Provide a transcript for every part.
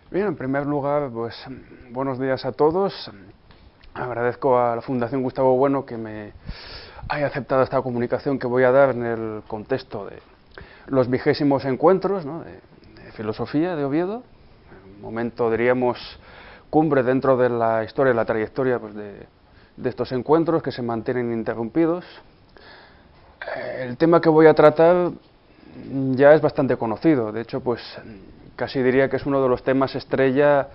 Bien, en primer lugar, pues buenos días a todos. Agradezco a la Fundación Gustavo Bueno que me haya aceptado esta comunicación que voy a dar en el contexto de los 20º encuentros, ¿no?, de filosofía de Oviedo, un momento, diríamos, cumbre dentro de la historia, la trayectoria, pues, de estos encuentros que se mantienen interrumpidos. El tema que voy a tratar ya es bastante conocido, de hecho, pues casi diría que es uno de los temas estrella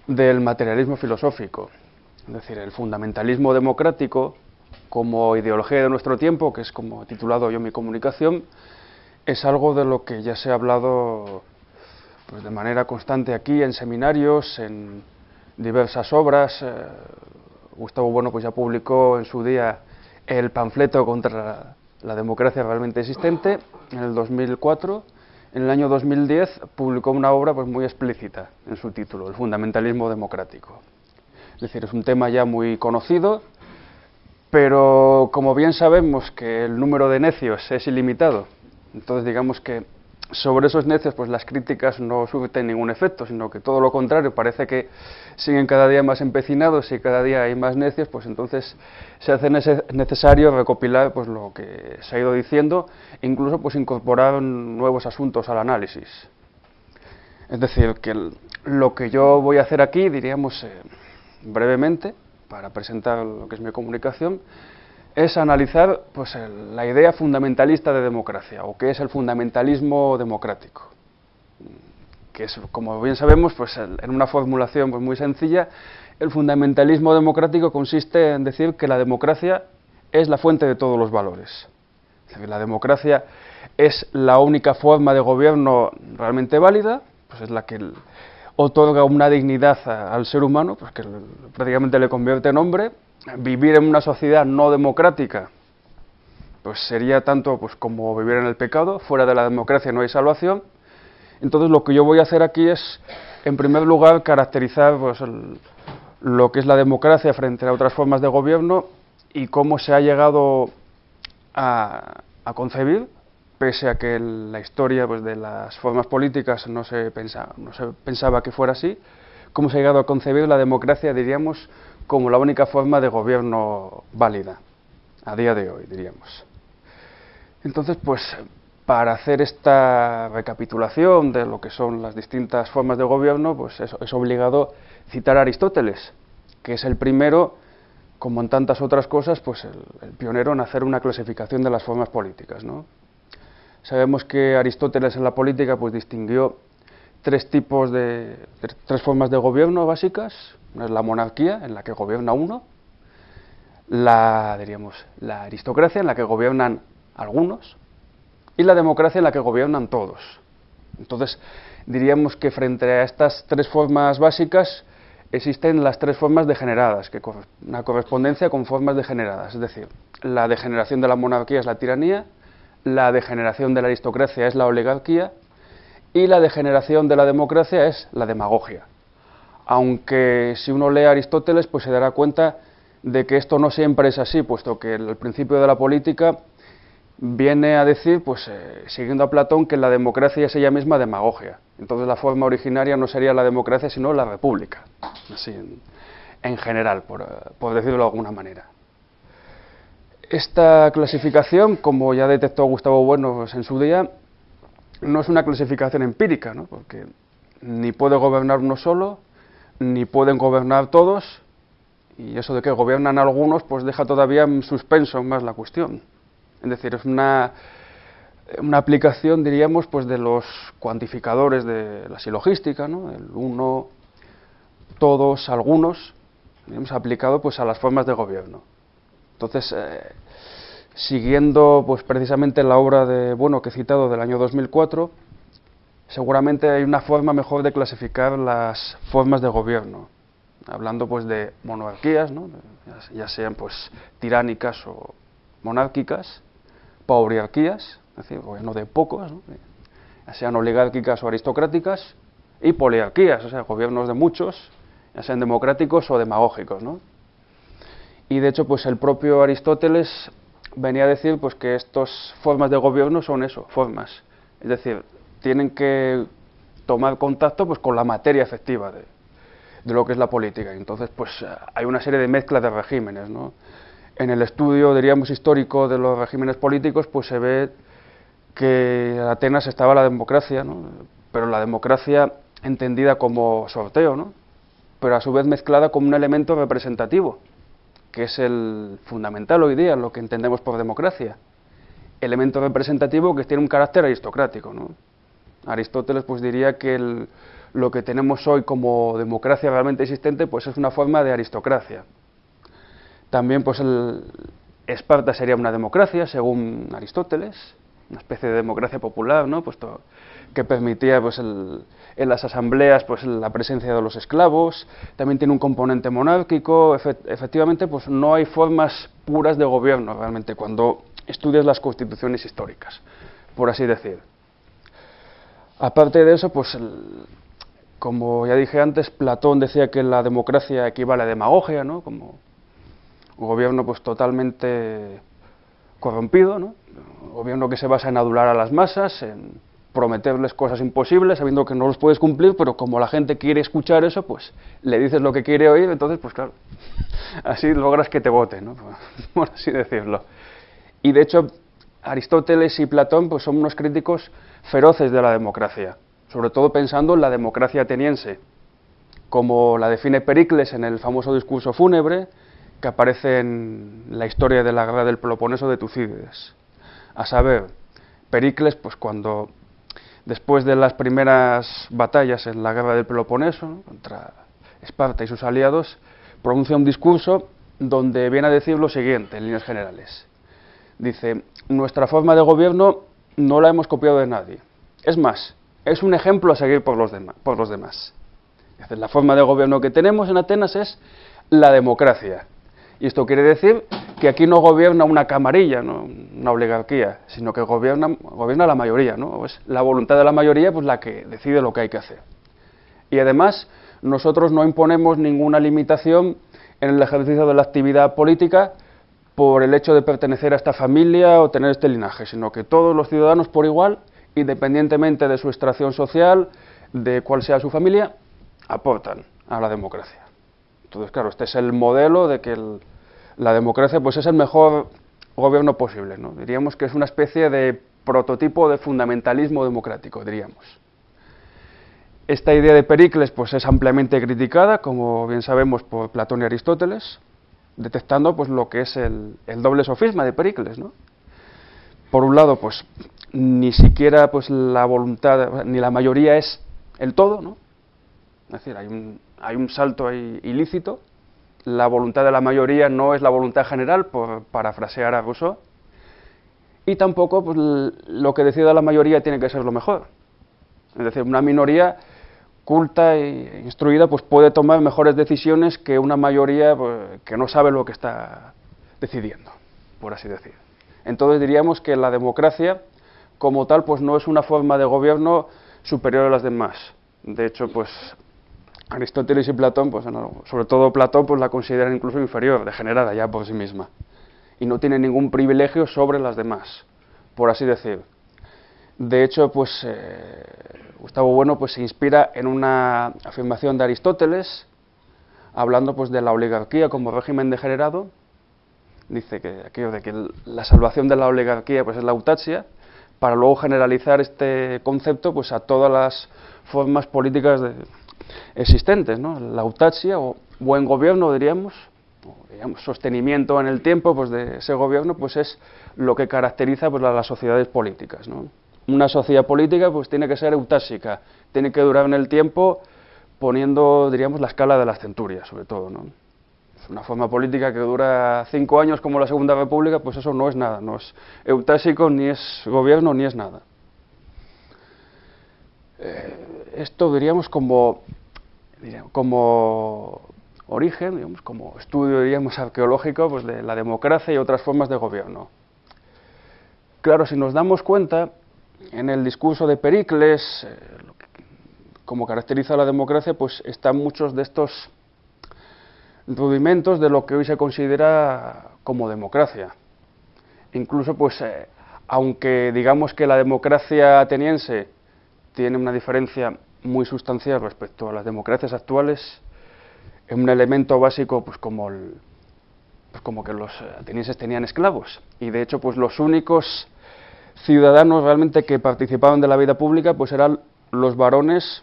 del materialismo filosófico, es decir, el fundamentalismo democrático como ideología de nuestro tiempo, que es como he titulado yo mi comunicación, es algo de lo que ya se ha hablado, pues, de manera constante aquí en seminarios, en diversas obras. Gustavo Bueno pues ya publicó en su día el panfleto contra la democracia realmente existente en el 2004. En el año 2010 publicó una obra pues muy explícita en su título, El fundamentalismo democrático. Es decir, es un tema ya muy conocido, pero como bien sabemos que el número de necios es ilimitado, entonces digamos que sobre esos necios pues las críticas no surten ningún efecto, sino que todo lo contrario, parece que siguen cada día más empecinados y cada día hay más necios, pues entonces se hace necesario recopilar pues lo que se ha ido diciendo e incluso pues incorporar nuevos asuntos al análisis. Es decir, que lo que yo voy a hacer aquí, diríamos brevemente, para presentar lo que es mi comunicación, es analizar pues, la idea fundamentalista de democracia, o qué es el fundamentalismo democrático, que es, como bien sabemos, pues, en una formulación pues, muy sencilla, el fundamentalismo democrático consiste en decir que la democracia es la fuente de todos los valores. Es decir, la democracia es la única forma de gobierno realmente válida, pues es la que otorga una dignidad al ser humano, pues que prácticamente le convierte en hombre. Vivir en una sociedad no democrática pues sería tanto pues como vivir en el pecado. Fuera de la democracia no hay salvación. Entonces lo que yo voy a hacer aquí es, en primer lugar, caracterizar pues, lo que es la democracia frente a otras formas de gobierno y cómo se ha llegado a concebir, pese a que en la historia pues, de las formas políticas no se pensaba que fuera así, cómo se ha llegado a concebir la democracia, diríamos, como la única forma de gobierno válida, a día de hoy, diríamos. Entonces, pues, para hacer esta recapitulación de lo que son las distintas formas de gobierno, pues es obligado citar a Aristóteles, que es el primero, como en tantas otras cosas, pues el pionero en hacer una clasificación de las formas políticas, ¿no? Sabemos que Aristóteles en la política pues distinguió tres formas de gobierno básicas. Una es la monarquía, en la que gobierna uno, diríamos, la aristocracia, en la que gobiernan algunos, y la democracia, en la que gobiernan todos. Entonces, diríamos que frente a estas tres formas básicas existen las tres formas degeneradas, que una correspondencia con formas degeneradas, es decir, la degeneración de la monarquía es la tiranía, la degeneración de la aristocracia es la oligarquía y la degeneración de la democracia es la demagogia. Aunque si uno lee a Aristóteles pues se dará cuenta de que esto no siempre es así, puesto que el principio de la política viene a decir, pues siguiendo a Platón, que la democracia es ella misma demagogia. Entonces la forma originaria no sería la democracia, sino la república, así en general, por decirlo de alguna manera. Esta clasificación, como ya detectó Gustavo Bueno pues, en su día, no es una clasificación empírica, ¿no? Porque ni puede gobernar uno solo, ni pueden gobernar todos, y eso de que gobiernan algunos, pues deja todavía en suspenso más la cuestión. Es decir, es una aplicación, diríamos, pues de los cuantificadores de la silogística, ¿no? El uno, todos, algunos, digamos, aplicado pues a las formas de gobierno. Entonces, siguiendo pues precisamente la obra de Bueno que he citado del año 2004, seguramente hay una forma mejor de clasificar las formas de gobierno, hablando pues de monarquías, ¿no? Ya sean pues tiránicas o monárquicas, poliarquías, es decir, gobierno de pocos, ¿no? Ya sean oligárquicas o aristocráticas, y poliarquías, o sea, gobiernos de muchos, ya sean democráticos o demagógicos, ¿no? Y de hecho, pues el propio Aristóteles venía a decir pues que estas formas de gobierno son eso, formas. Es decir, tienen que tomar contacto pues con la materia efectiva de lo que es la política. Entonces pues hay una serie de mezclas de regímenes, ¿no? En el estudio, diríamos, histórico de los regímenes políticos, pues se ve que en Atenas estaba la democracia, ¿no? Pero la democracia entendida como sorteo, ¿no? Pero a su vez mezclada como un elemento representativo, que es el fundamental hoy día, lo que entendemos por democracia. Elemento representativo que tiene un carácter aristocrático, ¿no? Aristóteles pues diría que lo que tenemos hoy como democracia realmente existente pues es una forma de aristocracia. También pues Esparta sería una democracia, según Aristóteles, una especie de democracia popular, ¿no? Puesto que permitía pues en las asambleas pues la presencia de los esclavos. También tiene un componente monárquico. Efectivamente pues no hay formas puras de gobierno realmente cuando estudias las constituciones históricas, por así decir. Aparte de eso, pues como ya dije antes, Platón decía que la democracia equivale a demagogia, ¿no? Como un gobierno pues totalmente corrompido, ¿no? Un gobierno que se basa en adular a las masas, en prometerles cosas imposibles, sabiendo que no los puedes cumplir, pero como la gente quiere escuchar eso, pues le dices lo que quiere oír, entonces pues claro, así logras que te voten, ¿no? Por así decirlo. Y de hecho, Aristóteles y Platón pues son unos críticos feroces de la democracia, sobre todo pensando en la democracia ateniense, como la define Pericles en el famoso discurso fúnebre, que aparece en la historia de la guerra del Peloponeso de Tucídides. A saber, Pericles, pues cuando, después de las primeras batallas en la guerra del Peloponeso, ¿no? Contra Esparta y sus aliados, pronuncia un discurso donde viene a decir lo siguiente, en líneas generales. Dice, nuestra forma de gobierno no la hemos copiado de nadie. Es más, es un ejemplo a seguir por los demás. Dice, la forma de gobierno que tenemos en Atenas es la democracia. Y esto quiere decir que aquí no gobierna una camarilla, ¿no? Una oligarquía, sino que gobierna la mayoría, ¿no? Es la voluntad de la mayoría pues la que decide lo que hay que hacer. Y además, nosotros no imponemos ninguna limitación en el ejercicio de la actividad política por el hecho de pertenecer a esta familia o tener este linaje, sino que todos los ciudadanos por igual, independientemente de su extracción social, de cuál sea su familia, aportan a la democracia. Entonces, claro, este es el modelo de que la democracia pues es el mejor gobierno posible, ¿no? Diríamos que es una especie de prototipo de fundamentalismo democrático, diríamos. Esta idea de Pericles pues es ampliamente criticada, como bien sabemos, por Platón y Aristóteles, detectando pues lo que es el doble sofisma de Pericles, ¿no? Por un lado, pues ni siquiera pues la voluntad ni la mayoría es el todo, ¿no? Es decir, hay un salto ahí ilícito. La voluntad de la mayoría no es la voluntad general, por parafrasear a Rousseau, y tampoco pues, lo que decida la mayoría tiene que ser lo mejor. Es decir, una minoría culta e instruida pues, puede tomar mejores decisiones que una mayoría pues, que no sabe lo que está decidiendo, por así decir. Entonces diríamos que la democracia, como tal, pues no es una forma de gobierno superior a las demás. De hecho, pues Aristóteles y Platón, pues sobre todo Platón, pues la consideran incluso inferior, degenerada ya por sí misma, y no tiene ningún privilegio sobre las demás, por así decir. De hecho, pues Gustavo Bueno pues se inspira en una afirmación de Aristóteles, hablando pues de la oligarquía como régimen degenerado. Dice que aquello de que la salvación de la oligarquía pues es la autaxia, para luego generalizar este concepto pues a todas las formas políticas existentes, ¿no? La autaxia o buen gobierno diríamos, sostenimiento en el tiempo pues de ese gobierno pues es lo que caracteriza pues a las sociedades políticas, ¿no? Una sociedad política pues tiene que ser eutáxica, tiene que durar en el tiempo poniendo diríamos la escala de las centurias sobre todo, ¿no? Una forma política que dura 5 años como la Segunda República, pues eso no es nada, no es eutáxico, ni es gobierno, ni es nada. Esto diríamos como origen, digamos, como estudio diríamos arqueológico pues, de la democracia y otras formas de gobierno. Claro, si nos damos cuenta, en el discurso de Pericles, como caracteriza la democracia, pues están muchos de estos rudimentos de lo que hoy se considera como democracia. Incluso, pues, aunque digamos que la democracia ateniense tiene una diferencia muy sustancial respecto a las democracias actuales, en un elemento básico, pues como que los atenienses tenían esclavos, y de hecho pues los únicos ciudadanos realmente que participaban de la vida pública pues eran los varones,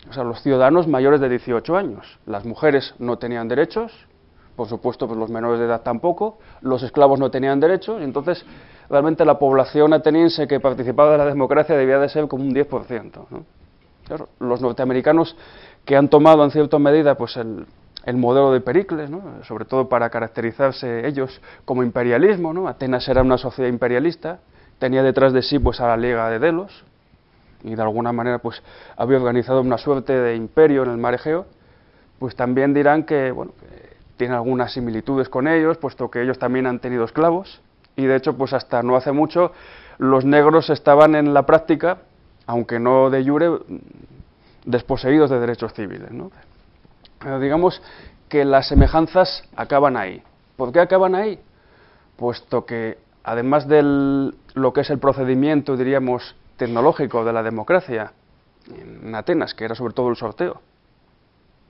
o sea, los ciudadanos mayores de 18 años. Las mujeres no tenían derechos, por supuesto pues los menores de edad tampoco, los esclavos no tenían derechos, y entonces realmente la población ateniense que participaba de la democracia debía de ser como un 10%, ¿no? Claro, los norteamericanos que han tomado en cierta medida pues el modelo de Pericles, ¿no? Sobre todo para caracterizarse ellos como imperialismo, ¿no? Atenas era una sociedad imperialista, tenía detrás de sí pues a la Liga de Delos, y de alguna manera pues había organizado una suerte de imperio en el mar Egeo, pues también dirán que, bueno, que tiene algunas similitudes con ellos, puesto que ellos también han tenido esclavos, y de hecho pues hasta no hace mucho los negros estaban en la práctica, aunque no de jure, desposeídos de derechos civiles, ¿no? Pero digamos que las semejanzas acaban ahí. ¿Por qué acaban ahí? Puesto que además de lo que es el procedimiento, diríamos, tecnológico de la democracia en Atenas, que era sobre todo el sorteo,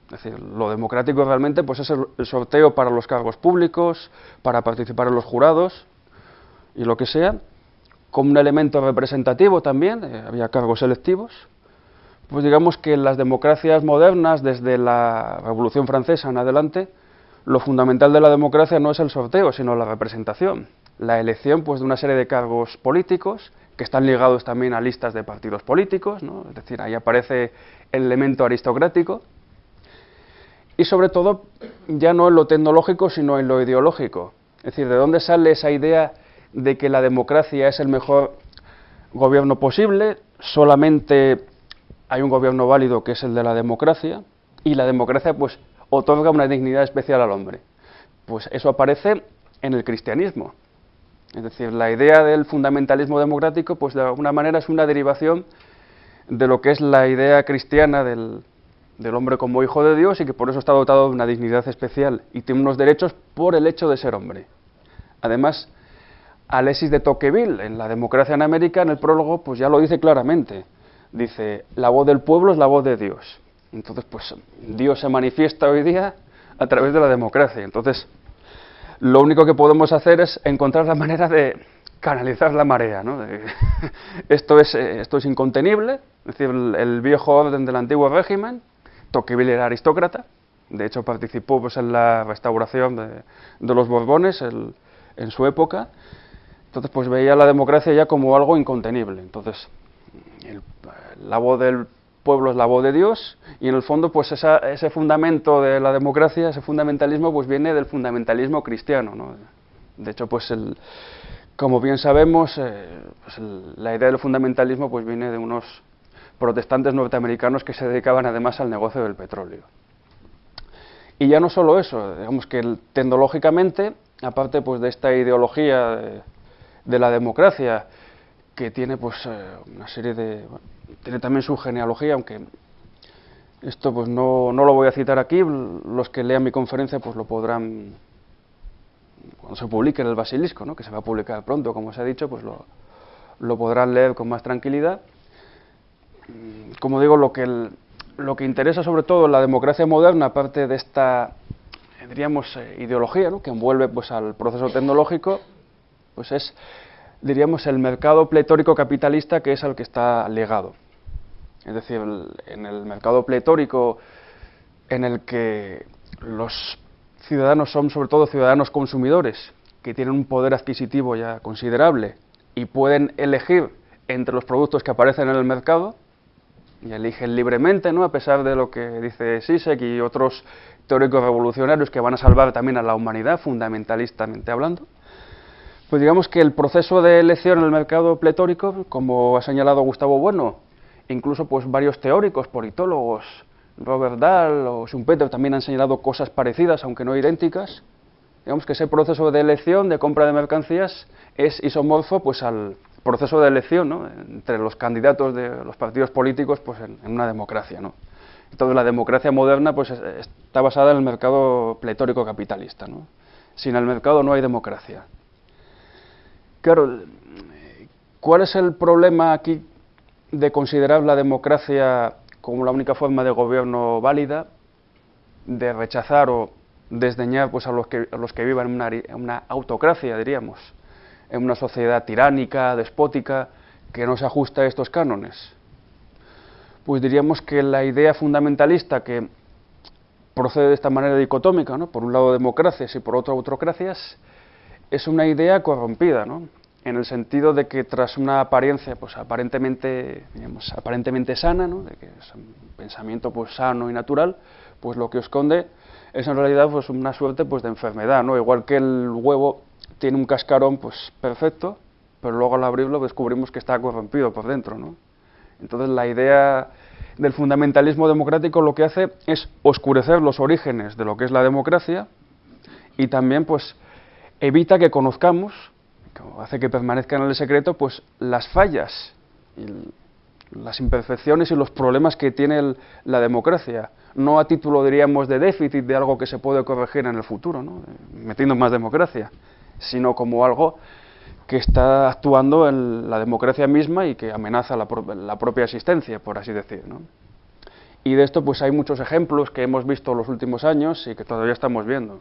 es decir, lo democrático realmente pues es el sorteo para los cargos públicos, para participar en los jurados y lo que sea, como un elemento representativo también, había cargos selectivos. Pues digamos que en las democracias modernas, desde la Revolución Francesa en adelante, lo fundamental de la democracia no es el sorteo, sino la representación, la elección pues de una serie de cargos políticos que están ligados también a listas de partidos políticos, ¿no? Es decir, ahí aparece el elemento aristocrático, y sobre todo ya no en lo tecnológico, sino en lo ideológico. Es decir, ¿de dónde sale esa idea de que la democracia es el mejor gobierno posible? Solamente hay un gobierno válido que es el de la democracia, y la democracia pues otorga una dignidad especial al hombre. Pues eso aparece en el cristianismo. Es decir, la idea del fundamentalismo democrático pues de alguna manera es una derivación de lo que es la idea cristiana del hombre como hijo de Dios, y que por eso está dotado de una dignidad especial y tiene unos derechos por el hecho de ser hombre. Además, Alexis de Tocqueville, en La democracia en América, en el prólogo, pues ya lo dice claramente. Dice, la voz del pueblo es la voz de Dios. Entonces, pues Dios se manifiesta hoy día a través de la democracia. Entonces, lo único que podemos hacer es encontrar la manera de canalizar la marea, ¿no? Esto es incontenible, es decir, el viejo orden del antiguo régimen. Tocqueville era aristócrata, de hecho participó pues en la restauración de los Borbones en su época. Entonces pues veía la democracia ya como algo incontenible. Entonces la voz del pueblo es la voz de Dios, y en el fondo pues ese fundamento de la democracia, ese fundamentalismo pues viene del fundamentalismo cristiano, ¿no? De hecho pues como bien sabemos pues la idea del fundamentalismo pues viene de unos protestantes norteamericanos que se dedicaban además al negocio del petróleo. Y ya no solo eso, digamos que tecnológicamente, aparte pues de esta ideología de la democracia, que tiene pues una serie de... Bueno, tiene también su genealogía, aunque esto pues no lo voy a citar aquí, los que lean mi conferencia pues lo podrán, cuando se publique en el Basilisco, ¿no? Que se va a publicar pronto, como se ha dicho, pues lo podrán leer con más tranquilidad. Como digo, lo que interesa sobre todo en la democracia moderna, aparte de esta, diríamos, ideología, ¿no? Que envuelve pues al proceso tecnológico, pues es, diríamos, el mercado pletórico capitalista, que es al que está ligado. Es decir, en el mercado pletórico en el que los ciudadanos son sobre todo ciudadanos consumidores, que tienen un poder adquisitivo ya considerable y pueden elegir entre los productos que aparecen en el mercado, y eligen libremente, ¿no? A pesar de lo que dice Zizek y otros teóricos revolucionarios que van a salvar también a la humanidad, fundamentalistamente hablando. Pues digamos que el proceso de elección en el mercado pletórico, como ha señalado Gustavo Bueno, incluso pues varios teóricos, politólogos, Robert Dahl o Schumpeter también han señalado cosas parecidas, aunque no idénticas. Digamos que ese proceso de elección, de compra de mercancías, es isomorfo pues al proceso de elección, ¿no? Entre los candidatos de los partidos políticos pues en una democracia, ¿no? Entonces la democracia moderna pues está basada en el mercado pletórico capitalista, ¿no? Sin el mercado no hay democracia. Claro, ¿cuál es el problema aquí de considerar la democracia como la única forma de gobierno válida, de rechazar o desdeñar pues, a los que vivan en una autocracia, diríamos, en una sociedad tiránica, despótica, que no se ajusta a estos cánones. Pues diríamos que la idea fundamentalista que procede de esta manera dicotómica, ¿no? Por un lado democracias y por otro autocracias, es una idea corrompida, ¿no? En el sentido de que tras una apariencia pues, aparentemente sana, ¿no? De que es un pensamiento pues, sano y natural, pues lo que esconde es en realidad pues, una suerte pues, de enfermedad, ¿no? Igual que el huevo tiene un cascarón pues, perfecto, pero luego al abrirlo descubrimos que está corrompido por dentro, ¿no? Entonces la idea del fundamentalismo democrático lo que hace es oscurecer los orígenes de lo que es la democracia y también pues evita que conozcamos, hace que permanezcan en el secreto, pues las fallas, las imperfecciones y los problemas que tiene la democracia, no a título, diríamos, de déficit de algo que se puede corregir en el futuro, ¿no? Metiendo más democracia, sino como algo que está actuando en la democracia misma y que amenaza la propia existencia, por así decir, ¿no? Y de esto pues hay muchos ejemplos que hemos visto en los últimos años y que todavía estamos viendo.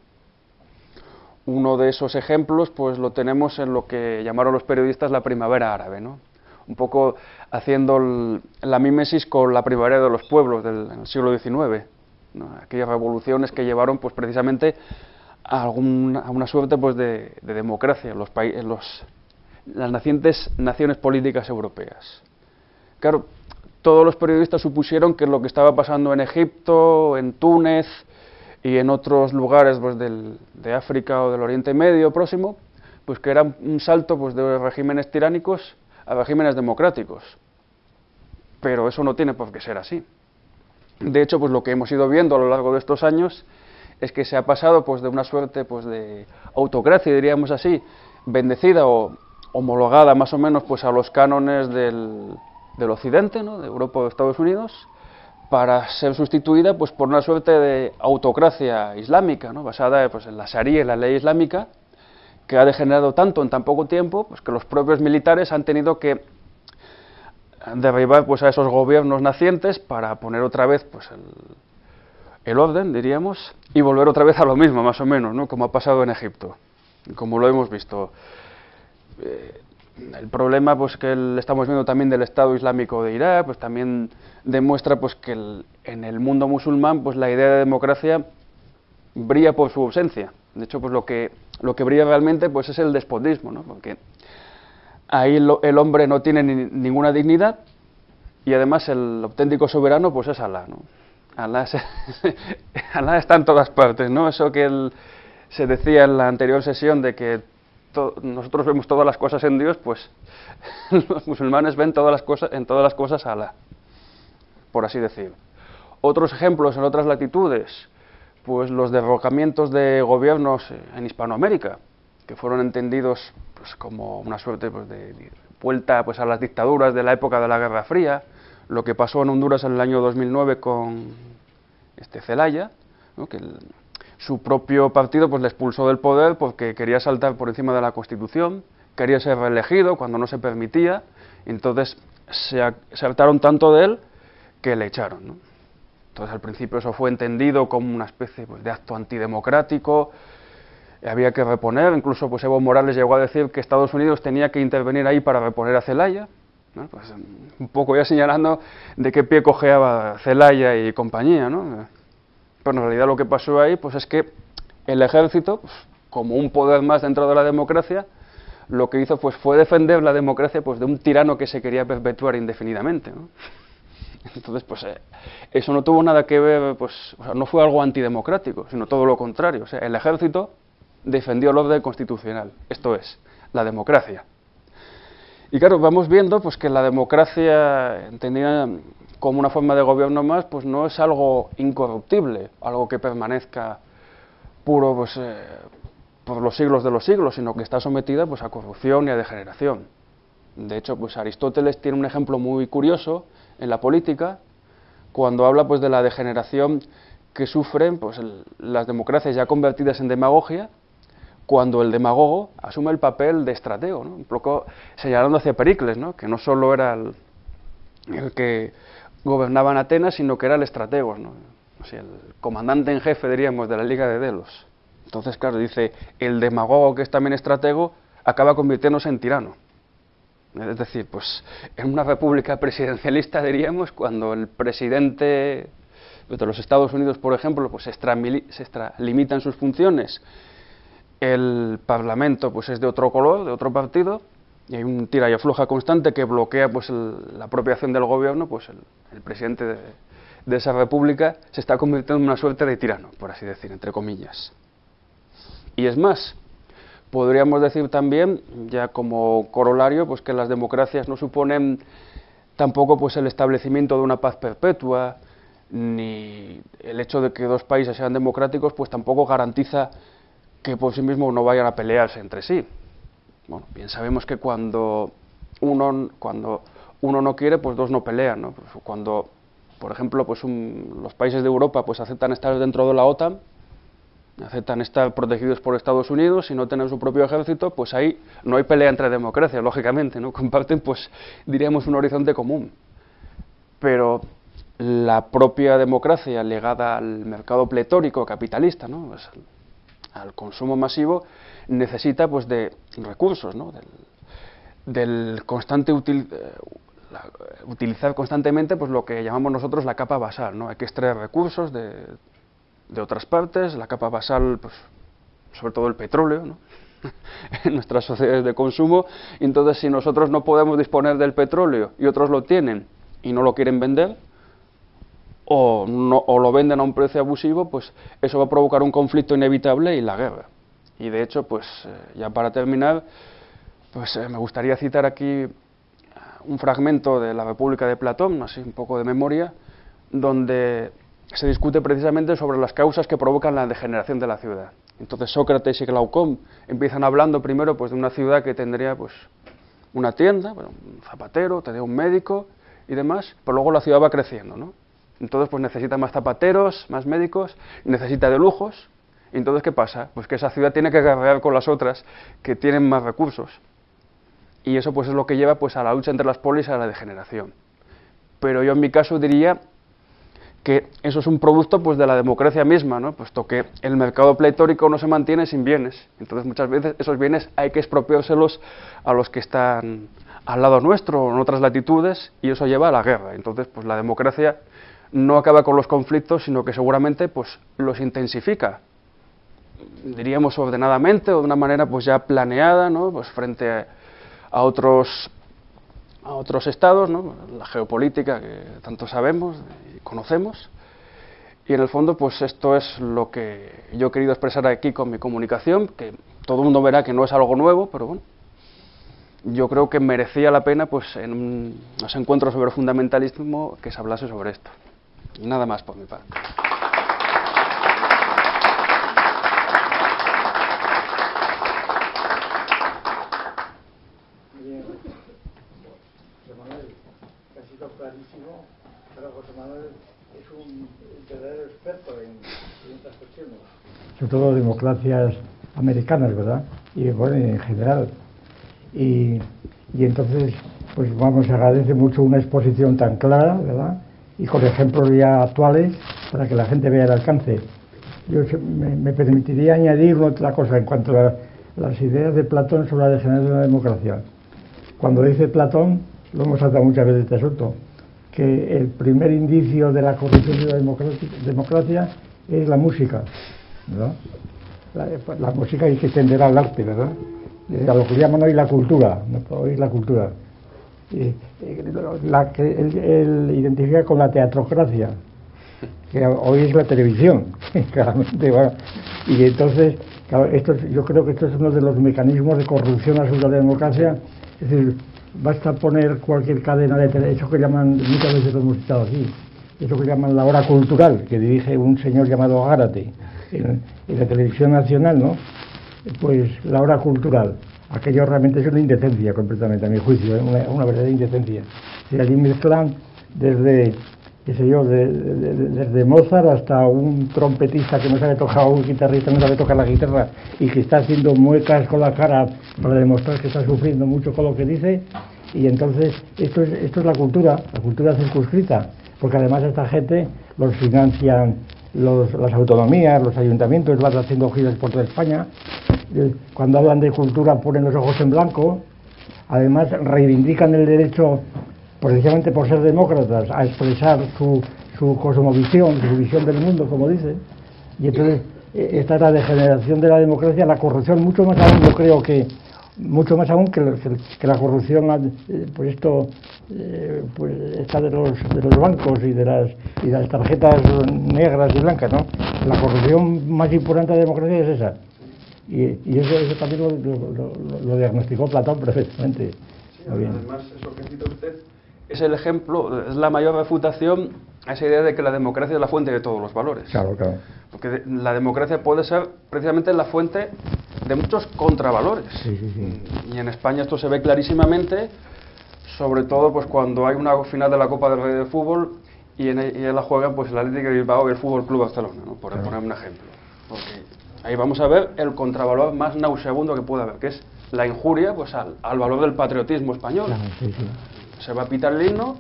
Uno de esos ejemplos pues lo tenemos en lo que llamaron los periodistas la primavera árabe, ¿no? Un poco haciendo la mímesis con la primavera de los pueblos del siglo XIX, ¿no? Aquellas revoluciones que llevaron pues precisamente a una suerte pues de democracia en las nacientes naciones políticas europeas. Claro, todos los periodistas supusieron que lo que estaba pasando en Egipto, en Túnez y en otros lugares pues, de África o del Oriente Medio próximo, pues que era un salto pues, de regímenes tiránicos a regímenes democráticos. Pero eso no tiene por qué ser así. De hecho, pues lo que hemos ido viendo a lo largo de estos años es que se ha pasado pues, de una suerte pues, de autocracia, diríamos así, bendecida o homologada más o menos pues, a los cánones del Occidente, ¿no? De Europa o de Estados Unidos, para ser sustituida pues, por una suerte de autocracia islámica, ¿no? Basada pues, en la Sharia y la ley islámica, que ha degenerado tanto en tan poco tiempo pues, que los propios militares han tenido que derribar pues, a esos gobiernos nacientes para poner otra vez pues, el orden, diríamos, y volver otra vez a lo mismo, más o menos, ¿no? Como ha pasado en Egipto, como lo hemos visto. El problema pues, que estamos viendo también del Estado Islámico de Irak, pues también demuestra pues, que en el mundo musulmán pues, la idea de democracia brilla por su ausencia. De hecho, pues, lo que brilla realmente pues, es el despotismo, ¿no? Porque ahí el hombre no tiene ninguna dignidad y además el auténtico soberano pues, es Alá, ¿no? Alá está en todas partes, ¿no? Eso que se decía en la anterior sesión de que nosotros vemos todas las cosas en Dios, pues los musulmanes ven en todas las cosas a Alá, por así decir. Otros ejemplos en otras latitudes, pues los derrocamientos de gobiernos en Hispanoamérica, que fueron entendidos pues, como una suerte pues, de vuelta pues, a las dictaduras de la época de la Guerra Fría, lo que pasó en Honduras en el año 2009 con Zelaya, ¿no? Que su propio partido pues, le expulsó del poder porque quería saltar por encima de la Constitución, quería ser reelegido cuando no se permitía, y entonces se hartaron tanto de él que le echaron, ¿no? Entonces al principio eso fue entendido como una especie pues, de acto antidemocrático, había que reponer, incluso pues, Evo Morales llegó a decir que Estados Unidos tenía que intervenir ahí para reponer a Zelaya, ¿no? Pues, un poco ya señalando de qué pie cojeaba Zelaya y compañía, ¿no? Pero en realidad lo que pasó ahí pues, es que el ejército, pues, como un poder más dentro de la democracia, lo que hizo pues, fue defender la democracia pues, de un tirano que se quería perpetuar indefinidamente, ¿no? Entonces, pues eso no tuvo nada que ver, pues, o sea, no fue algo antidemocrático, sino todo lo contrario. O sea, el ejército defendió el orden constitucional, esto es, la democracia. Y claro, vamos viendo pues, que la democracia, entendida como una forma de gobierno más, pues no es algo incorruptible, algo que permanezca puro pues, por los siglos de los siglos, sino que está sometida pues, a corrupción y a degeneración. De hecho, pues Aristóteles tiene un ejemplo muy curioso en la política, cuando habla pues, de la degeneración que sufren pues, las democracias ya convertidas en demagogia, cuando el demagogo asume el papel de estratego, ¿no? Un poco señalando hacia Pericles, ¿no? Que no solo era el que gobernaba en Atenas, sino que era el estratego, ¿no? O sea, el comandante en jefe, diríamos, de la Liga de Delos. Entonces, claro, dice, el demagogo, que es también estratego, acaba convirtiéndose en tirano. Es decir, pues en una república presidencialista, diríamos, cuando el presidente de los Estados Unidos, por ejemplo, pues se extralimitan sus funciones, el Parlamento pues es de otro color, de otro partido, y hay un tira y afloja constante que bloquea pues la propia acción del gobierno, pues el presidente de esa república se está convirtiendo en una suerte de tirano, por así decir, entre comillas. Y es más, podríamos decir también, ya como corolario, pues que las democracias no suponen tampoco pues el establecimiento de una paz perpetua, ni el hecho de que dos países sean democráticos, pues tampoco garantiza que por sí mismos no vayan a pelearse entre sí. Bueno, bien sabemos que cuando uno no quiere, pues dos no pelean, ¿no? Pues cuando, por ejemplo, pues los países de Europa pues aceptan estar dentro de la OTAN, aceptan estar protegidos por Estados Unidos y no tener su propio ejército, pues ahí no hay pelea entre democracias, lógicamente, ¿no? Comparten, pues, diríamos, un horizonte común. Pero la propia democracia ligada al mercado pletórico capitalista, ¿no? Pues, al consumo masivo, necesita pues de recursos, ¿no? del constante utilizar constantemente pues lo que llamamos nosotros la capa basal, ¿no? Hay que extraer recursos de otras partes, la capa basal, pues, sobre todo el petróleo, ¿no? En nuestras sociedades de consumo, y entonces si nosotros no podemos disponer del petróleo y otros lo tienen y no lo quieren vender, o lo venden a un precio abusivo, pues eso va a provocar un conflicto inevitable y la guerra. Y de hecho, pues ya para terminar, pues me gustaría citar aquí un fragmento de la República de Platón, así un poco de memoria, donde se discute precisamente sobre las causas que provocan la degeneración de la ciudad. Entonces Sócrates y Glaucón empiezan hablando primero pues de una ciudad que tendría pues una tienda, bueno, un zapatero, tendría un médico y demás, pero luego la ciudad va creciendo, ¿no? Entonces pues necesita más zapateros, más médicos, necesita de lujos, y entonces ¿qué pasa? Pues que esa ciudad tiene que guerrear con las otras que tienen más recursos. Y eso pues es lo que lleva pues a la lucha entre las polis y a la degeneración. Pero yo en mi caso diría que eso es un producto pues de la democracia misma, ¿no? Puesto que el mercado pletórico no se mantiene sin bienes. Entonces muchas veces esos bienes hay que expropiárselos a los que están al lado nuestro o en otras latitudes, y eso lleva a la guerra. Entonces pues la democracia no acaba con los conflictos, sino que seguramente pues los intensifica, diríamos ordenadamente o de una manera pues ya planeada, ¿no? Pues frente a otros estados, ¿no? La geopolítica que tanto sabemos y conocemos. Y en el fondo pues esto es lo que yo he querido expresar aquí con mi comunicación, que todo el mundo verá que no es algo nuevo, pero bueno, yo creo que merecía la pena pues en unos encuentros sobre fundamentalismo que se hablase sobre esto. Y nada más por mi parte. Bien, José Manuel, ha sido clarísimo, pero José Manuel es un verdadero experto en estas cuestiones. Sobre todo democracias americanas, ¿verdad? Y bueno, en general. Y entonces, pues vamos, se agradece mucho una exposición tan clara, ¿verdad? Y con ejemplos ya actuales para que la gente vea el alcance. Yo me permitiría añadir otra cosa en cuanto a las ideas de Platón sobre la degeneración de la democracia. Cuando dice Platón, lo hemos tratado muchas veces este asunto, que el primer indicio de la corrupción de la democracia es la música, ¿verdad? La música hay que extender al arte, ¿verdad? A lo que llaman hoy la cultura, hoy la cultura. La que él identifica con la teatrocracia, que hoy es la televisión, claramente, bueno. Y entonces, claro, yo creo que esto es uno de los mecanismos de corrupción absoluta de la democracia. Es decir, basta poner cualquier cadena de televisión, eso que llaman, muchas veces lo hemos citado aquí, eso que llaman la hora cultural, que dirige un señor llamado Gárate en la televisión nacional, ¿no? Pues la hora cultural. Aquello realmente es una indecencia completamente, a mi juicio, una verdadera indecencia. Si allí mezclan desde, qué sé yo, desde Mozart hasta un trompetista que no sabe tocar, un guitarrista que no sabe tocar la guitarra y que está haciendo muecas con la cara para demostrar que está sufriendo mucho con lo que dice, Y entonces esto es la cultura circunscrita, porque además esta gente los financian las autonomías, los ayuntamientos, van haciendo giras por toda España. Cuando hablan de cultura ponen los ojos en blanco. Además reivindican el derecho, precisamente por ser demócratas, a expresar su cosmovisión, su visión del mundo, como dice. Y entonces esta es la degeneración de la democracia, la corrupción, mucho más aún, yo creo que mucho más aún que la corrupción, pues esto, pues esta de los bancos y de las tarjetas negras y blancas, ¿no? La corrupción más importante de la democracia es esa. Y eso también lo diagnosticó Platón perfectamente. Sí, además, eso que cita usted es el ejemplo, es la mayor refutación a esa idea de que la democracia es la fuente de todos los valores. Claro, claro. Porque la democracia puede ser precisamente la fuente de muchos contravalores. Sí, sí, sí. Y en España esto se ve clarísimamente, sobre todo pues cuando hay una final de la Copa del Rey de fútbol y en la juegan pues el Atlético de Bilbao y el Fútbol Club Barcelona, ¿no? Por poner un ejemplo. Porque ahí vamos a ver el contravalor más nauseabundo que puede haber, que es la injuria pues al valor del patriotismo español. Claro, sí, sí. Se va a pitar el himno,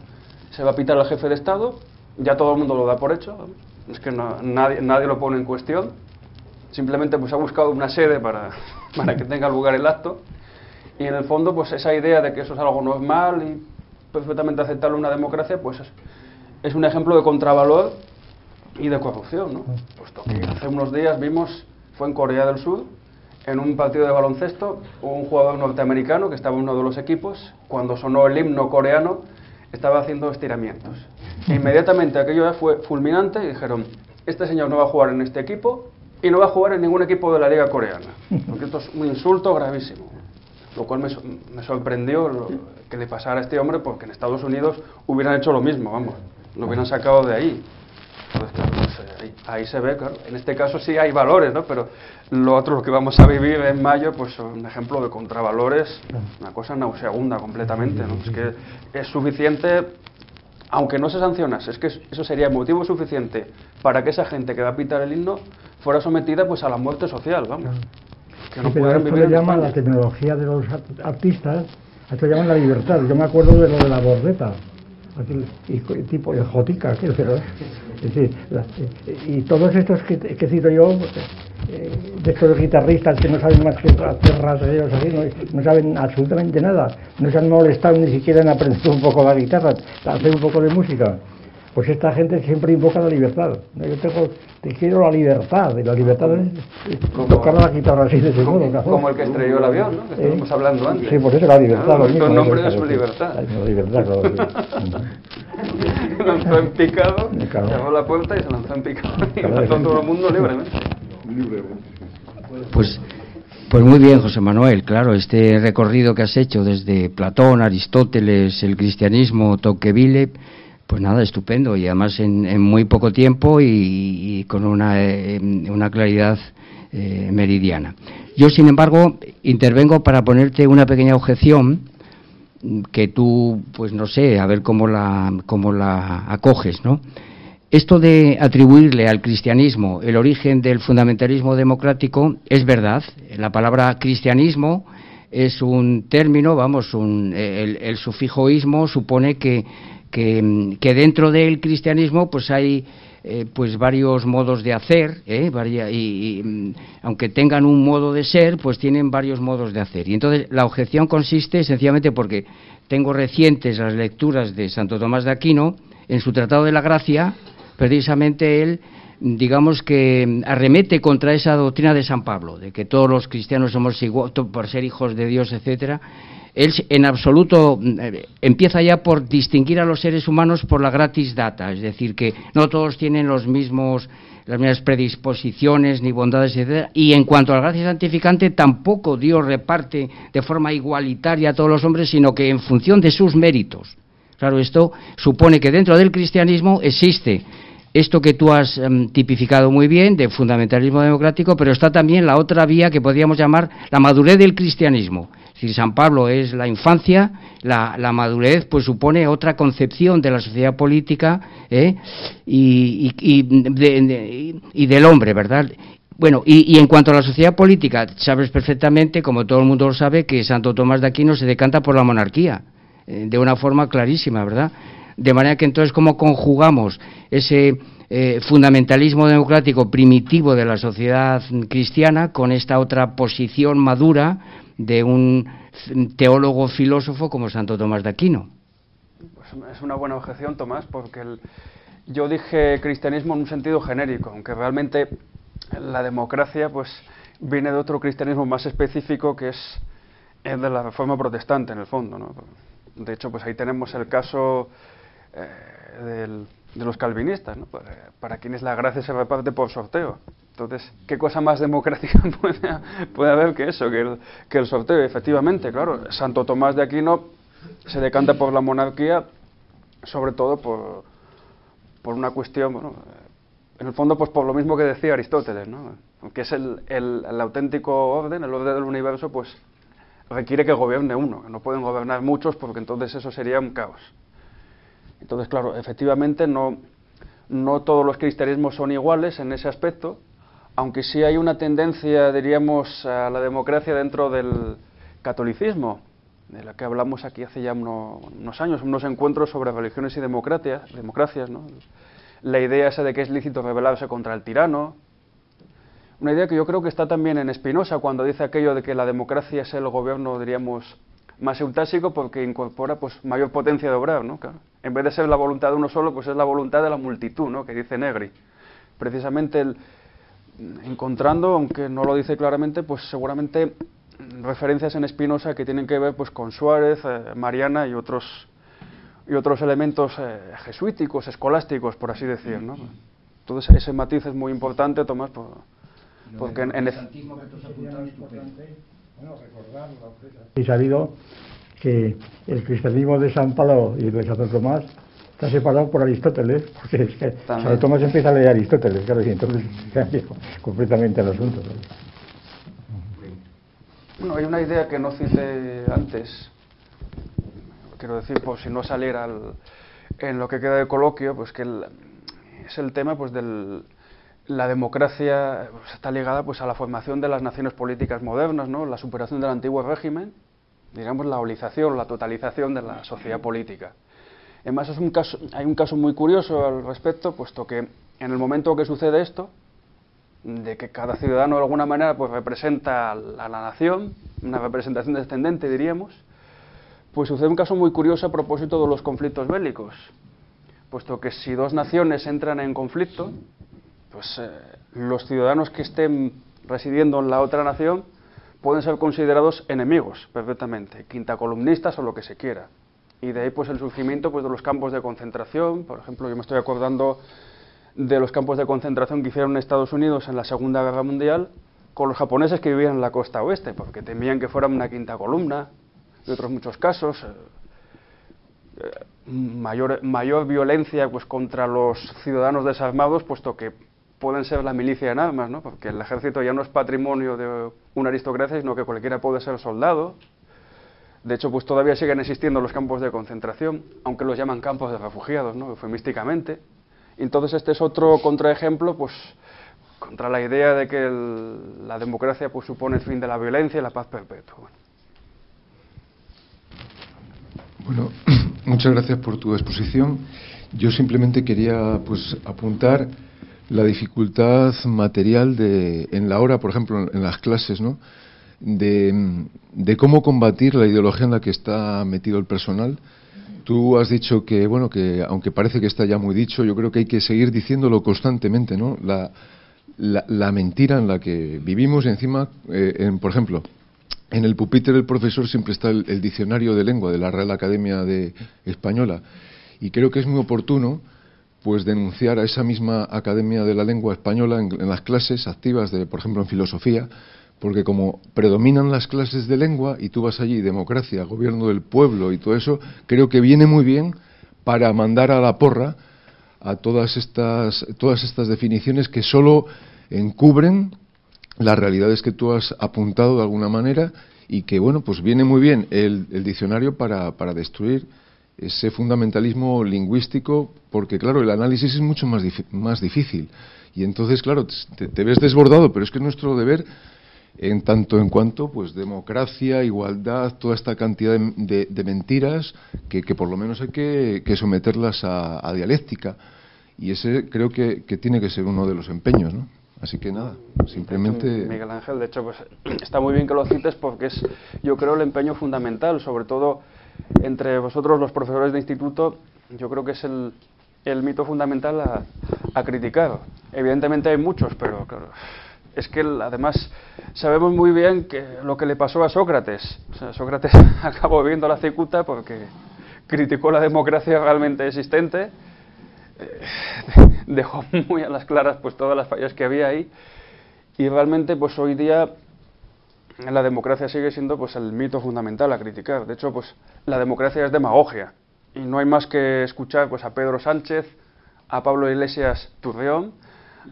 se va a pitar al jefe de Estado, ya todo el mundo lo da por hecho, ¿vamos? Es que nadie lo pone en cuestión, simplemente pues ha buscado una sede para que tenga lugar el acto, y en el fondo pues esa idea de que eso es algo normal y perfectamente aceptable en una democracia, pues es un ejemplo de contravalor y de corrupción, ¿no? Puesto que hace unos días vimos, fue en Corea del Sur, en un partido de baloncesto, un jugador norteamericano que estaba en uno de los equipos, cuando sonó el himno coreano, estaba haciendo estiramientos. E inmediatamente aquello ya fue fulminante y dijeron, este señor no va a jugar en este equipo y no va a jugar en ningún equipo de la liga coreana, porque esto es un insulto gravísimo. Lo cual me sorprendió que le pasara a este hombre, porque en Estados Unidos hubieran hecho lo mismo, vamos, lo hubieran sacado de ahí. Entonces, claro, pues, ahí se ve, claro, en este caso sí hay valores, ¿no? Pero lo otro, lo que vamos a vivir en mayo, pues un ejemplo de contravalores, una cosa nauseabunda completamente, ¿no? Es que es suficiente, aunque no se sancionase, es que eso sería motivo suficiente para que esa gente que va a pitar el himno fuera sometida pues a la muerte social, vamos. Que no pudieran vivir. Esto le llaman la tecnología de los artistas, esto le llaman la libertad. Yo me acuerdo de lo de la bordeta, aquel tipo de jotica, aquel, pero es decir, y todos estos que cito yo, de estos guitarristas que no saben más que hacer rasgueos así, no saben absolutamente nada, no se han molestado ni siquiera en aprender un poco la guitarra, hacer un poco de música. Pues esta gente siempre invoca la libertad. Te quiero la libertad, y la libertad es tocar la guitarra así de ese modo. Como el que estrelló el avión, ¿no? Que estuvimos hablando antes. Sí, por eso la libertad. Lo el nombre de su libertad. La libertad, claro. Se lanzó en picado, cerró la puerta y se lanzó en picado. Y lanzó todo el mundo libremente. Pues muy bien, José Manuel, claro, este recorrido que has hecho desde Platón, Aristóteles, el cristianismo, Tocqueville, pues nada, estupendo, y además en muy poco tiempo y con una claridad meridiana. Yo, sin embargo, intervengo para ponerte una pequeña objeción que tú, pues no sé, a ver cómo la acoges, ¿no? Esto de atribuirle al cristianismo el origen del fundamentalismo democrático es verdad. La palabra cristianismo es un término, vamos, el sufijo ismo supone que dentro del cristianismo pues hay pues varios modos de hacer, y aunque tengan un modo de ser, pues tienen varios modos de hacer. Y entonces la objeción consiste sencillamente porque tengo recientes las lecturas de Santo Tomás de Aquino. En su Tratado de la Gracia, precisamente él, digamos que arremete contra esa doctrina de San Pablo, de que todos los cristianos somos iguales por ser hijos de Dios, etcétera. Él en absoluto empieza ya por distinguir a los seres humanos por la gratis data, es decir, que no todos tienen las mismas predisposiciones ni bondades, etcétera. Y en cuanto a la gracia santificante, tampoco Dios reparte de forma igualitaria a todos los hombres, sino que en función de sus méritos. Claro, esto supone que dentro del cristianismo existe esto que tú has tipificado muy bien, de fundamentalismo democrático, pero está también la otra vía que podríamos llamar la madurez del cristianismo. Es decir, San Pablo es la infancia, la madurez pues supone otra concepción de la sociedad política y del hombre, ¿verdad? Bueno, y en cuanto a la sociedad política, sabes perfectamente, como todo el mundo lo sabe, que Santo Tomás de Aquino se decanta por la monarquía. de una forma clarísima, ¿verdad? De manera que entonces, ¿cómo conjugamos ese fundamentalismo democrático primitivo de la sociedad cristiana con esta otra posición madura de un teólogo filósofo como Santo Tomás de Aquino? Pues es una buena objeción, Tomás, porque yo dije cristianismo en un sentido genérico, aunque realmente la democracia pues viene de otro cristianismo más específico, que es el de la Reforma Protestante, en el fondo, ¿no? De hecho, pues ahí tenemos el caso de los calvinistas, ¿no? Para quienes la gracia se reparte por sorteo. Entonces, ¿qué cosa más democrática puede haber que eso, que el sorteo? Efectivamente, claro, Santo Tomás de Aquino se decanta por la monarquía, sobre todo por una cuestión, bueno, en el fondo, pues por lo mismo que decía Aristóteles, ¿no? Que es el auténtico orden, el orden del universo, pues requiere que gobierne uno, que no pueden gobernar muchos, porque entonces eso sería un caos. Entonces, claro, efectivamente no todos los cristianismos son iguales en ese aspecto, aunque sí hay una tendencia, diríamos, a la democracia dentro del catolicismo, de la que hablamos aquí hace ya unos años, unos encuentros sobre religiones y democracias, ¿no? La idea esa de que es lícito rebelarse contra el tirano, una idea que yo creo que está también en Spinoza cuando dice aquello de que la democracia es el gobierno, diríamos, más eutásico porque incorpora pues mayor potencia de obrar, ¿no? Claro. En vez de ser la voluntad de uno solo, pues es la voluntad de la multitud, ¿no? Que dice Negri. Precisamente encontrando, aunque no lo dice claramente, pues seguramente referencias en Spinoza que tienen que ver pues con Suárez, Mariana y otros elementos jesuíticos, escolásticos, por así decir, ¿no? Entonces ese matiz es muy importante, Tomás, porque en el y sabido que el cristianismo de San Pablo y de Santo Tomás está separado por Aristóteles, porque es que Santo Tomás empieza a leer Aristóteles, claro, y entonces cambia completamente el asunto, ¿no? Bueno, hay una idea que no cité antes, quiero decir, por si no saliera en lo que queda de coloquio, pues que es el tema pues la democracia pues, está ligada pues a la formación de las naciones políticas modernas, ¿no? La superación del antiguo régimen, digamos la holización, la totalización de la sociedad política. Además hay un caso muy curioso al respecto, puesto que en el momento que sucede esto, de que cada ciudadano de alguna manera pues representa a la nación, una representación descendente diríamos, pues sucede un caso muy curioso a propósito de los conflictos bélicos, puesto que si dos naciones entran en conflicto, pues los ciudadanos que estén residiendo en la otra nación pueden ser considerados enemigos perfectamente, quintacolumnistas o lo que se quiera. Y de ahí pues el surgimiento pues de los campos de concentración. Por ejemplo, yo me estoy acordando de los campos de concentración que hicieron en Estados Unidos en la Segunda Guerra Mundial con los japoneses que vivían en la costa oeste, porque temían que fueran una quinta columna, y otros muchos casos. Mayor violencia pues contra los ciudadanos desarmados, puesto que pueden ser la milicia en armas, ¿no? Porque el ejército ya no es patrimonio de una aristocracia, sino que cualquiera puede ser soldado. De hecho, pues todavía siguen existiendo los campos de concentración, aunque los llaman campos de refugiados, ¿no? Eufemísticamente. Entonces este es otro contraejemplo, pues, contra la idea de que la democracia pues supone el fin de la violencia y la paz perpetua. Bueno, muchas gracias por tu exposición. Yo simplemente quería pues apuntar la dificultad material en la hora, por ejemplo, en las clases, ¿no? De cómo combatir la ideología en la que está metido el personal. Tú has dicho que, bueno, que aunque parece que está ya muy dicho, yo creo que hay que seguir diciéndolo constantemente, ¿no? La mentira en la que vivimos, y encima, por ejemplo, en el pupitre del profesor siempre está el diccionario de lengua de la Real Academia Española, y creo que es muy oportuno pues denunciar a esa misma Academia de la Lengua Española en las clases activas, por ejemplo, en filosofía, porque como predominan las clases de lengua y tú vas allí, democracia, gobierno del pueblo y todo eso, creo que viene muy bien para mandar a la porra a todas estas definiciones que solo encubren las realidades que tú has apuntado de alguna manera, y que, bueno, pues viene muy bien el diccionario para destruir ese fundamentalismo lingüístico, porque claro, el análisis es mucho más difícil, y entonces claro, te ves desbordado, pero es que nuestro deber en tanto en cuanto, pues, democracia, igualdad, toda esta cantidad de mentiras que por lo menos hay que someterlas a dialéctica. Y ese creo que tiene que ser uno de los empeños, ¿no? Así que nada, simplemente... Miguel Ángel, de hecho, pues está muy bien que lo cites porque es, yo creo, el empeño fundamental, sobre todo entre vosotros los profesores de instituto, yo creo que es el mito fundamental a criticar. Evidentemente hay muchos, pero claro, es que además sabemos muy bien que lo que le pasó a Sócrates. O sea, Sócrates acabó viendo la cicuta porque criticó la democracia realmente existente, dejó muy a las claras pues todas las fallas que había ahí, y realmente pues hoy día la democracia sigue siendo pues el mito fundamental a criticar. De hecho, pues la democracia es demagogia y no hay más que escuchar pues a Pedro Sánchez, a Pablo Iglesias Turrión,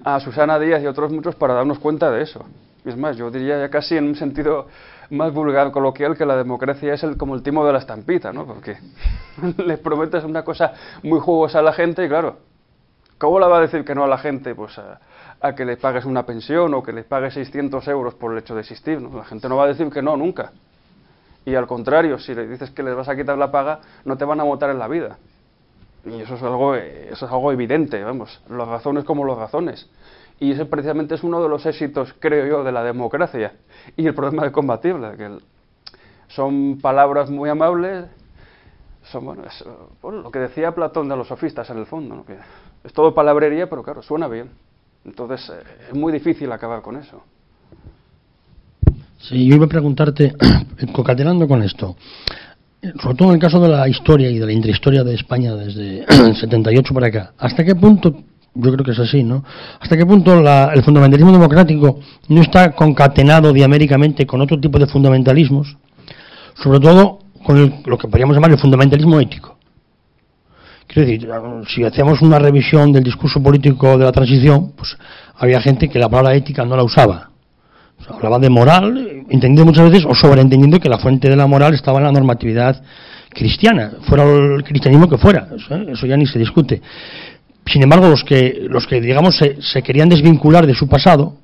a Susana Díaz y otros muchos para darnos cuenta de eso. Es más, yo diría ya casi en un sentido más vulgar, coloquial, que la democracia es como el timo de la estampita, ¿no? Porque les prometes una cosa muy jugosa a la gente y claro, ¿cómo le va a decir que no a la gente? Pues a que le pagues una pensión o que le pagues 600 euros por el hecho de existir, ¿no? La gente no va a decir que no, nunca. Y al contrario, si le dices que les vas a quitar la paga, no te van a votar en la vida. Y eso es algo evidente, vamos, las razones como las razones. Y ese precisamente es uno de los éxitos, creo yo, de la democracia. Y el problema de combatirla, que son palabras muy amables, son, bueno, lo que decía Platón de los sofistas en el fondo, ¿no? Que es todo palabrería, pero claro, suena bien. Entonces es muy difícil acabar con eso. Sí, yo iba a preguntarte, concatenando con esto, sobre todo en el caso de la historia y de la intrahistoria de España desde el 78 para acá, ¿hasta qué punto, yo creo que es así, ¿no? ¿Hasta qué punto el fundamentalismo democrático no está concatenado diaméricamente con otro tipo de fundamentalismos? Sobre todo con lo que podríamos llamar el fundamentalismo ético. Quiero decir, si hacemos una revisión del discurso político de la transición, pues había gente que la palabra ética no la usaba. O sea, hablaba de moral, entendiendo muchas veces, o sobreentendiendo que la fuente de la moral estaba en la normatividad cristiana, fuera el cristianismo que fuera, eso ya ni se discute. Sin embargo, los que digamos, se querían desvincular de su pasado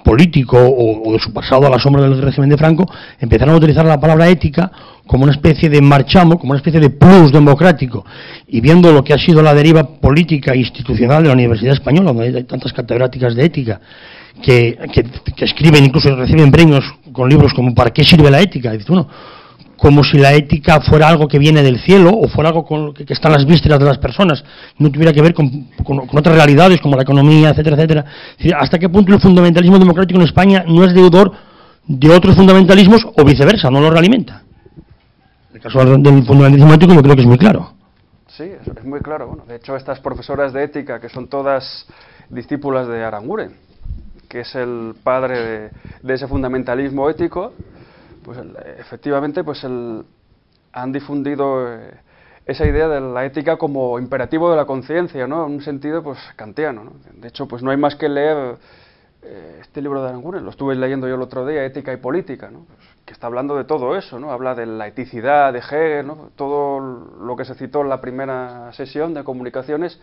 político o de su pasado a la sombra del régimen de Franco, empezaron a utilizar la palabra ética como una especie de marchamo, como una especie de plus democrático, y viendo lo que ha sido la deriva política e institucional de la Universidad Española, donde hay tantas catedráticas de ética que escriben, incluso reciben premios con libros como ¿para qué sirve la ética? Y dice uno, como si la ética fuera algo que viene del cielo o fuera algo que está en las vísceras de las personas, no tuviera que ver con otras realidades como la economía, etcétera, etcétera. Es decir, ¿hasta qué punto el fundamentalismo democrático en España no es deudor de otros fundamentalismos o viceversa, no lo realimenta? El caso del fundamentalismo ético yo creo que es muy claro. Sí, es muy claro. Bueno, de hecho, estas profesoras de ética, que son todas discípulas de Aranguren, que es el padre de ese fundamentalismo ético, pues efectivamente pues han difundido esa idea de la ética como imperativo de la conciencia, ¿no? En un sentido pues kantiano, ¿no? De hecho, pues no hay más que leer este libro de Aranguren, lo estuve leyendo yo el otro día, Ética y Política, ¿no? Pues, que está hablando de todo eso, ¿no? Habla de la eticidad de Hegel, ¿no? Todo lo que se citó en la primera sesión de comunicaciones,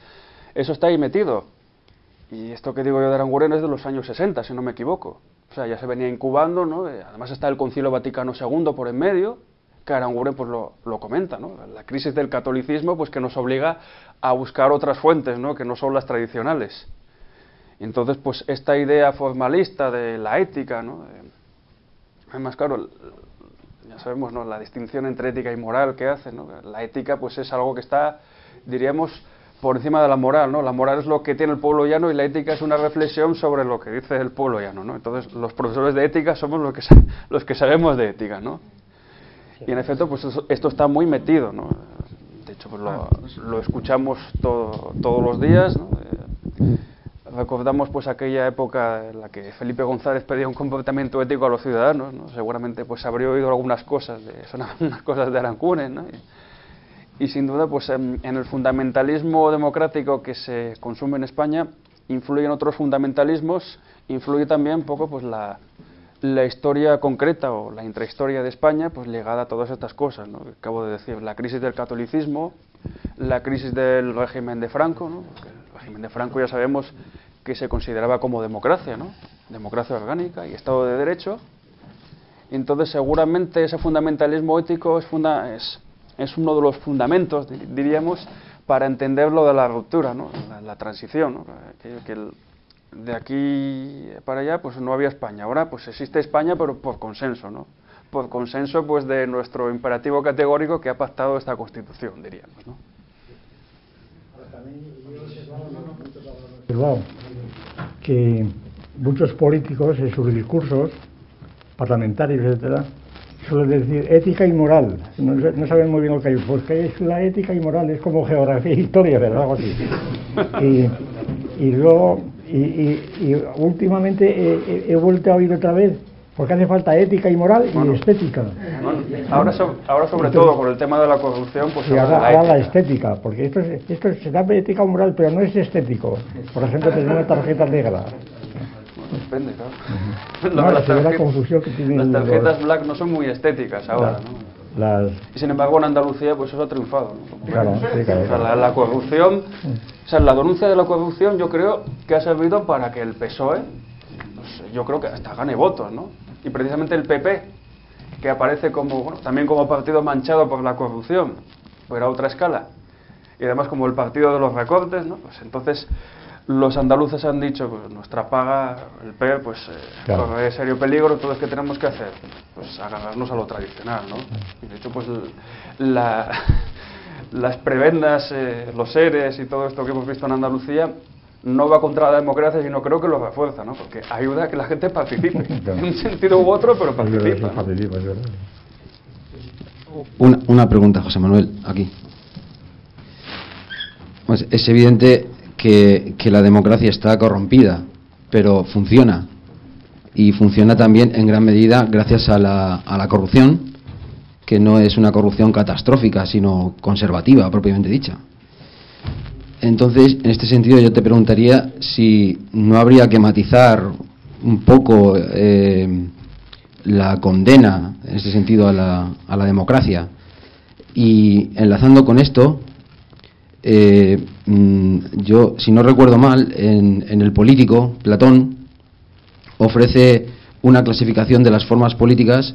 eso está ahí metido. Y esto que digo yo de Aranguren es de los años 60, si no me equivoco. O sea, ya se venía incubando, ¿no? Además está el Concilio Vaticano II por en medio, que Aranguren pues lo comenta, ¿no? La crisis del catolicismo pues que nos obliga a buscar otras fuentes, ¿no? Que no son las tradicionales. Y entonces pues esta idea formalista de la ética, ¿no? Además, claro, ya sabemos, ¿no? La distinción entre ética y moral que hace, ¿no? La ética pues es algo que está, diríamos, por encima de la moral, ¿no? La moral es lo que tiene el pueblo llano y la ética es una reflexión sobre lo que dice el pueblo llano, ¿no? Entonces, los profesores de ética somos los que sabemos de ética, ¿no? Y en efecto, pues esto está muy metido, ¿no? De hecho, pues lo escuchamos todos los días, ¿no? Recordamos pues aquella época en la que Felipe González pedía un comportamiento ético a los ciudadanos, ¿no? Seguramente pues habría oído algunas cosas, sonaban unas cosas de Aranguren, ¿no? Y sin duda, pues en el fundamentalismo democrático que se consume en España influyen otros fundamentalismos, influye también un poco pues la historia concreta o la intrahistoria de España, pues ligada a todas estas cosas, ¿no? Que acabo de decir, la crisis del catolicismo, la crisis del régimen de Franco, ¿no? Porque el régimen de Franco ya sabemos que se consideraba como democracia, ¿no? Democracia orgánica y Estado de Derecho. Y entonces seguramente ese fundamentalismo ético es uno de los fundamentos, diríamos, para entender lo de la ruptura, ¿no? La transición, ¿no? De aquí para allá pues no había España, ahora pues existe España pero por consenso, ¿no? Por consenso pues de nuestro imperativo categórico que ha pactado esta Constitución, diríamos, ¿no? Bilbao, que muchos políticos en sus discursos parlamentarios, etcétera, suelen decir ética y moral. No saben muy bien lo que hay. Pues que es la ética y moral, es como geografía e historia, ¿verdad? Algo así. Y luego, últimamente he vuelto a oír otra vez, porque hace falta ética y moral y estética. Ahora sobre todo con el tema de la corrupción, pues y ahora la estética, porque esto se da ética o moral, pero no es estético. Por ejemplo, tener una tarjeta negra. Depende, claro. Las tarjetas black no son muy estéticas ahora, ¿no? Y sin embargo en Andalucía pues eso ha triunfado, ¿no? Claro, sí, claro. O sea, la corrupción, o sea, la denuncia de la corrupción yo creo que ha servido para que el PSOE, pues, yo creo que hasta gane votos, ¿no? Y precisamente el PP, que aparece como, bueno, también como partido manchado por la corrupción, pero a otra escala, y además como el partido de los recortes, ¿no? Pues entonces los andaluces han dicho, pues nuestra paga, el PP, pues claro, corre serio peligro, entonces ¿qué tenemos que hacer? Pues agarrarnos a lo tradicional, ¿no? Y de hecho, pues las prebendas, los ERES y todo esto que hemos visto en Andalucía no va contra la democracia, sino creo que lo refuerza, ¿no? Porque ayuda a que la gente participe, claro, en un sentido u otro, pero participa, ¿no? Una pregunta, José Manuel, aquí. Pues es evidente que la democracia está corrompida, pero funciona. Y funciona también en gran medida gracias a la corrupción, que no es una corrupción catastrófica, sino conservativa, propiamente dicha. Entonces, en este sentido, yo te preguntaría si no habría que matizar un poco la condena, en este sentido, a la democracia. Y enlazando con esto, yo, si no recuerdo mal, en El Político, Platón ofrece una clasificación de las formas políticas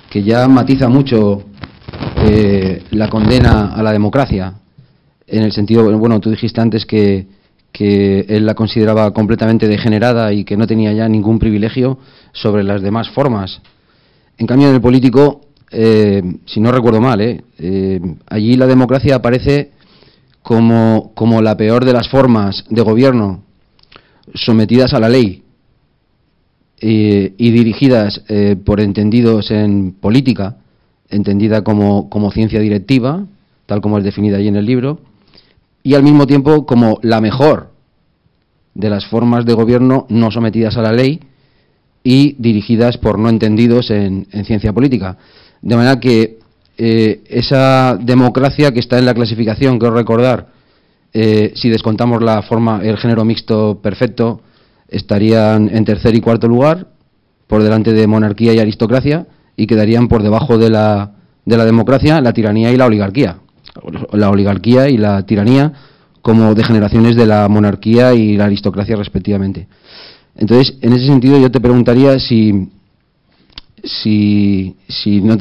que ya matiza mucho la condena a la democracia, en el sentido, bueno, tú dijiste antes que él la consideraba completamente degenerada y que no tenía ya ningún privilegio sobre las demás formas. En cambio, en El Político, si no recuerdo mal, allí la democracia aparece como la peor de las formas de gobierno, sometidas a la ley y dirigidas por entendidos en política, entendida como ciencia directiva, tal como es definida allí en el libro, y al mismo tiempo como la mejor de las formas de gobierno no sometidas a la ley y dirigidas por no entendidos en ciencia política. De manera que esa democracia que está en la clasificación, quiero recordar, si descontamos la forma, el género mixto perfecto, estarían en tercer y cuarto lugar, por delante de monarquía y aristocracia, y quedarían por debajo de la democracia la tiranía y la oligarquía. La oligarquía y la tiranía como degeneraciones de la monarquía y la aristocracia respectivamente. Entonces, en ese sentido yo te preguntaría si no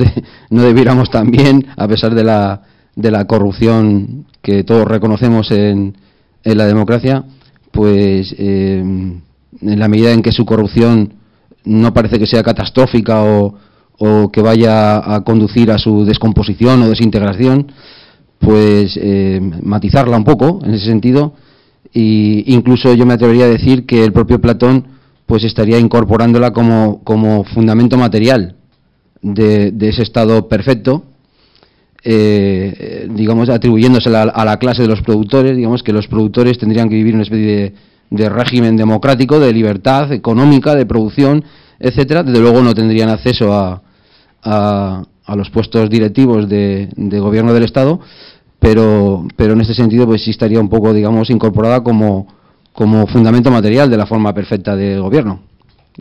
debiéramos también, a pesar de la corrupción que todos reconocemos en la democracia, pues en la medida en que su corrupción no parece que sea catastrófica o que vaya a conducir a su descomposición o desintegración, pues matizarla un poco en ese sentido, e incluso yo me atrevería a decir que el propio Platón pues estaría incorporándola como fundamento material de ese estado perfecto, digamos, atribuyéndosela a la clase de los productores. Digamos que los productores tendrían que vivir una especie de régimen democrático, de libertad económica, de producción, etcétera. Desde luego no tendrían acceso a los puestos directivos de gobierno del Estado, pero en este sentido pues sí estaría un poco, digamos, incorporada como fundamento material de la forma perfecta de gobierno.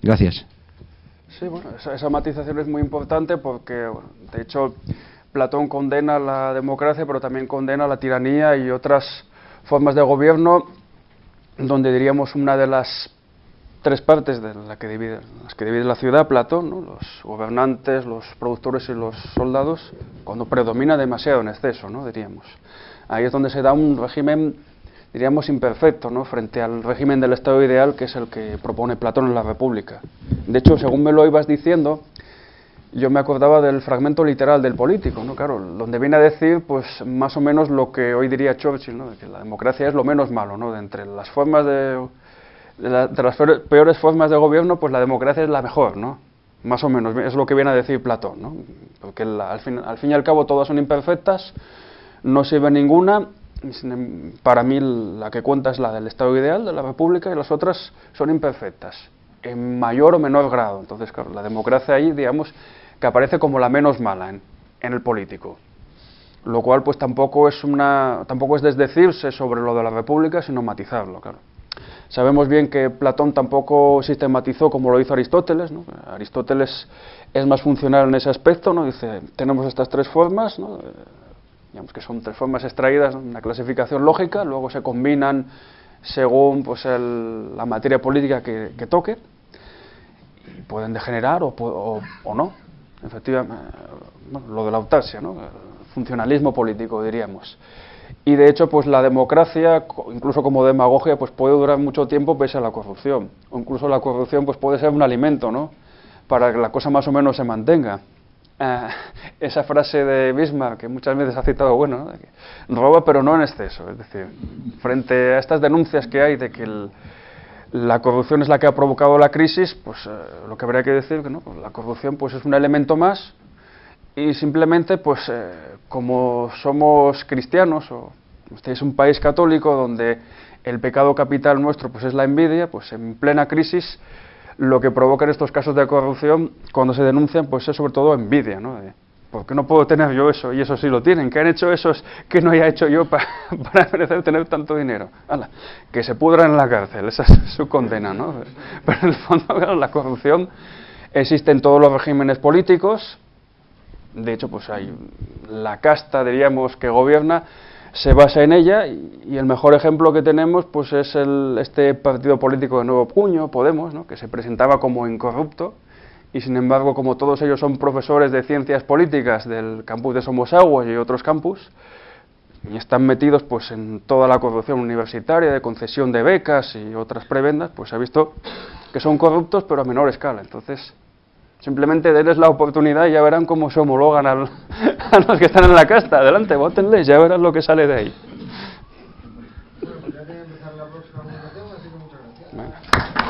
Gracias. Sí, bueno, esa matización es muy importante porque, bueno, de hecho, Platón condena la democracia, pero también condena la tiranía y otras formas de gobierno donde diríamos una de las tres partes de las que divide la ciudad, Platón, ¿no? Los gobernantes, los productores y los soldados, cuando predomina demasiado en exceso, ¿no? Diríamos. Ahí es donde se da un régimen, diríamos, imperfecto, ¿no? Frente al régimen del Estado ideal, que es el que propone Platón en la República. De hecho, según me lo ibas diciendo, yo me acordaba del fragmento literal del Político, ¿no? Claro, donde viene a decir, pues, más o menos lo que hoy diría Churchill, ¿no? De que la democracia es lo menos malo, ¿no? De entre las formas de las peores formas de gobierno, pues la democracia es la mejor, ¿no? Más o menos, es lo que viene a decir Platón, ¿no? Porque al fin y al cabo todas son imperfectas, no sirve ninguna. Para mí la que cuenta es la del Estado ideal, de la República, y las otras son imperfectas, en mayor o menor grado. Entonces, claro, la democracia ahí, digamos, que aparece como la menos mala en el Político. Lo cual, pues tampoco es desdecirse sobre lo de la República, sino matizarlo, claro. Sabemos bien que Platón tampoco sistematizó como lo hizo Aristóteles, ¿no? Aristóteles es más funcional en ese aspecto, ¿no? Dice, tenemos estas tres formas, ¿no? Digamos que son tres formas extraídas, ¿no? Una clasificación lógica, luego se combinan según pues, la materia política que toque, y pueden degenerar o no, efectivamente, bueno, lo de la autarcia, ¿no? El funcionalismo político, diríamos. Y de hecho, pues la democracia, incluso como demagogia, pues puede durar mucho tiempo pese a la corrupción. O incluso la corrupción pues puede ser un alimento, ¿no? Para que la cosa más o menos se mantenga. Esa frase de Bismarck, que muchas veces ha citado, bueno, ¿no? De que roba pero no en exceso. Es decir, frente a estas denuncias que hay de que la corrupción es la que ha provocado la crisis, pues lo que habría que decir que no, pues la corrupción pues es un elemento más. Y simplemente, pues, como somos cristianos, o este es un país católico donde el pecado capital nuestro pues es la envidia, pues en plena crisis lo que provocan estos casos de corrupción cuando se denuncian pues es sobre todo envidia, ¿no? ¿Por qué no puedo tener yo eso? Y eso sí lo tienen. ¿Qué han hecho esos que no haya hecho yo para merecer tener tanto dinero? ¡Hala! Que se pudran en la cárcel, esa es su condena, ¿no? Pero en el fondo, claro, la corrupción existe en todos los regímenes políticos. De hecho, pues hay la casta, diríamos, que gobierna, se basa en ella, y el mejor ejemplo que tenemos pues es este partido político de nuevo cuño, Podemos, ¿no? Que se presentaba como incorrupto, y sin embargo, como todos ellos son profesores de ciencias políticas del campus de Somosaguas y otros campus, y están metidos pues en toda la corrupción universitaria, de concesión de becas y otras prebendas, pues se ha visto que son corruptos, pero a menor escala. Entonces, simplemente denles la oportunidad y ya verán cómo se homologan a los que están en la casta. Adelante, vótenles, ya verán lo que sale de ahí. Bueno, pues ya tiene que empezar la próxima votación, así que muchas gracias. Bueno.